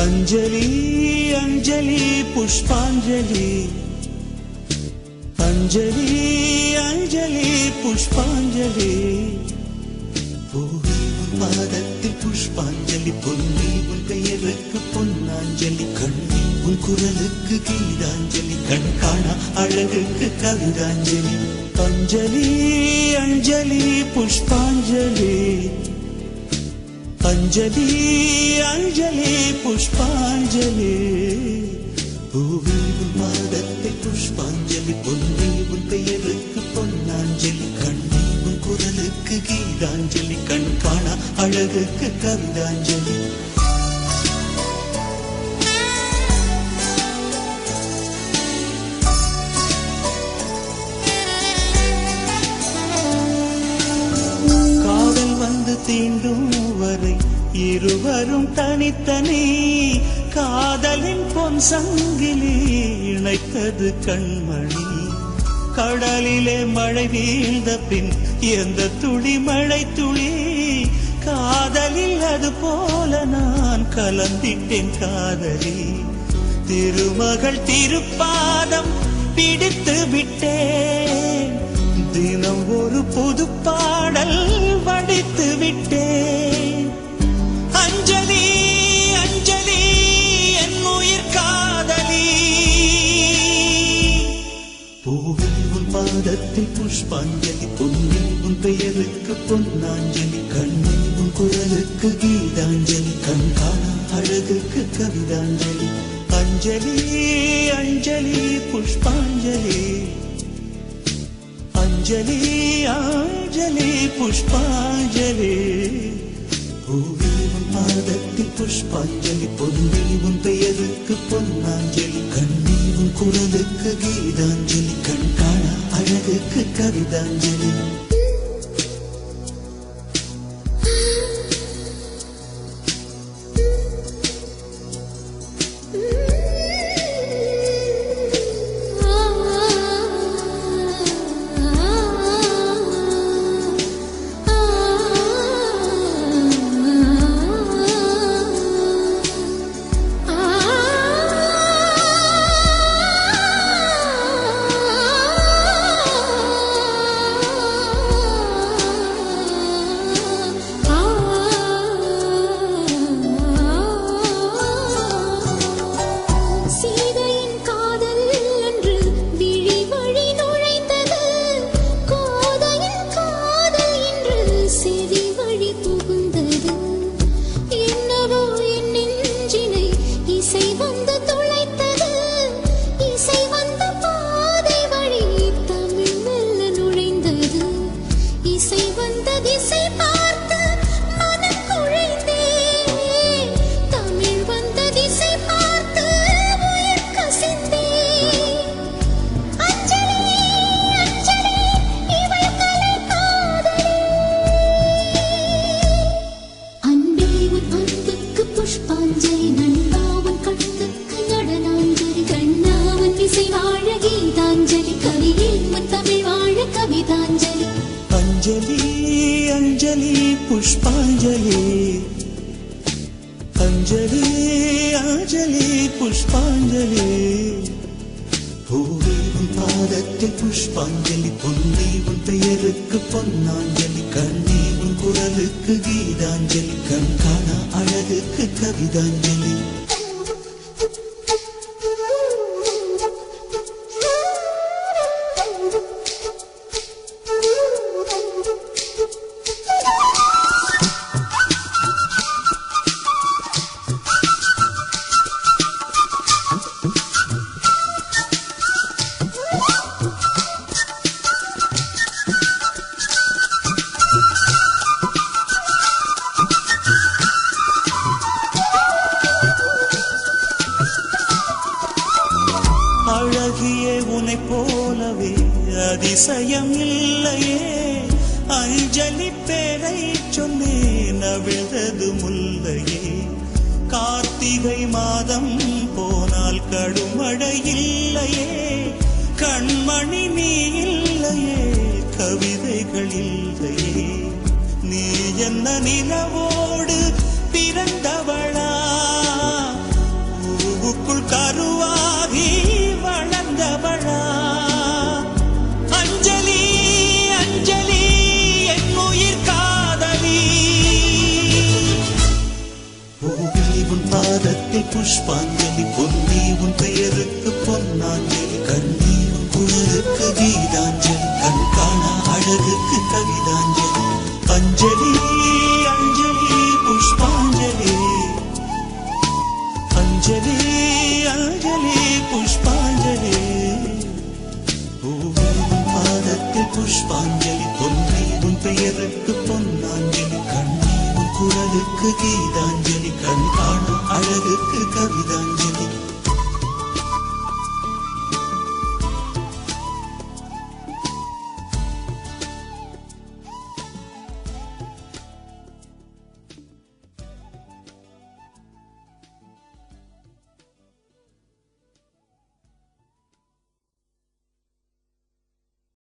अंजलि अंजलि पुष्पांजलि अंजलि अंजलि पुष्पांजलि பூவில் உன் பாதத்தில் புஷ்பாஞ்சலி பொன்னி உன் பெயருக்கு பொன்னாஞ்சலி கண்ணி உன் குரலுக்கு கீதாஞ்சலி கண் காணா அழகுக்கு கவிதாஞ்சலி अंजलि अंजलि पुष्पांजलि अंजलि अंजलि पुष्पांजलि பூவில் உன் பாதத்தில் புஷ்பாஞ்சலி பொன்னி உன் பெயருக்கு பொன்னாஞ்சலி கண்ணி உன் குரலுக்கு கீதாஞ்சலி கண் காணா அழகுக்கு கவிதாஞ்சலி காதல் வந்து தீண்டும் வரை இருவரும் தனித்தனி காதலின் பொன் சங்கிலி இணைத்தது கண்மணி கடலிலே மழை வீழ்ந்த பின் எந்த துளி மழை துளி காதலில் அது போல நான் கலந்திட்டேன் காதலி திருமகள் திருப்பாதம் பிடித்து விட்டேன் தினம் ஒரு புது பாடல் வடித்து விட்டேன் अंजलि अंजलि என் உயிர் காதலி பூவில் உன் பாதத்தில் புஷ்பாஞ்சலி பொன்னி உன் பெயருக்கு பொன்னாஞ்சலி கண்ணி உன் குரலுக்கு கீதாஞ்சலி கண் காணா அழகுக்கு கவிதாஞ்சலி अंजलि अंजलि पुष्पांजलि अंजलि अंजलि पुष्पांजलि பூவில் உன் பாதத்தில் புஷ்பாஞ்சலி பொன்னி உன் பெயருக்கு பொன்னாஞ்சலி கண்ணி உன் குரலுக்கு கீதாஞ்சலி கண் காணா அழகுக்கு கவிதாஞ்சலி अंजलि अंजलि पुष्पांजलि अंजलि अंजलि पुष्पांजलि பூவில் உன் பாதத்தில் புஷ்பாஞ்சலி பொன்னி உன் பெயருக்கு பொன்னாஞ்சலி கண்ணி உன் குரலுக்கு கீதாஞ்சலி, கண் காண அழகுக்கு கவிதாஞ்சலி. அழகியே உனை போலவே அதிசயம் இல்லையே, அஞ்சலி பேரை சொன்னேன் அவிழ்ந்தது முல்லையே. கார்த்திகை மாதம் போனால் கடுமழை இல்லையே, கண்மணி நீ இல்லையே, கவிதைகள் இல்லையே. நீ என்ன நிலவோடு பிறந்தவளா, பூவுக்குள் கருவாகி வளர்ந்தவளா. அஞ்சலி அஞ்சலி என் உயிர் காதலி, பூவில் உன் பாதத்தில் புஷ்பாஞ்சலி, பொன்னி உன் பெயருக்கு பொன்னாஞ்சலி, கண்ணி உன் குரலுக்கு கீதாஞ்சலி, கண் காண அழகுக்கு கவிதாஞ்சலி. அஞ்சலி அஞ்சலி புஷ்பாஞ்சலி, அஞ்சலி அஞ்சலி புஷ்பாஞ்சலி. பூவில் உன் பாதத்தில் புஷ்பாஞ்சலி, பொன்னி உன் பெயருக்கு பொன்னாஞ்சலி, கண்ணி உன் குரலுக்கு கீதாஞ்சலி, கண் காண அழகுக்கு கவிதாஞ்சலி.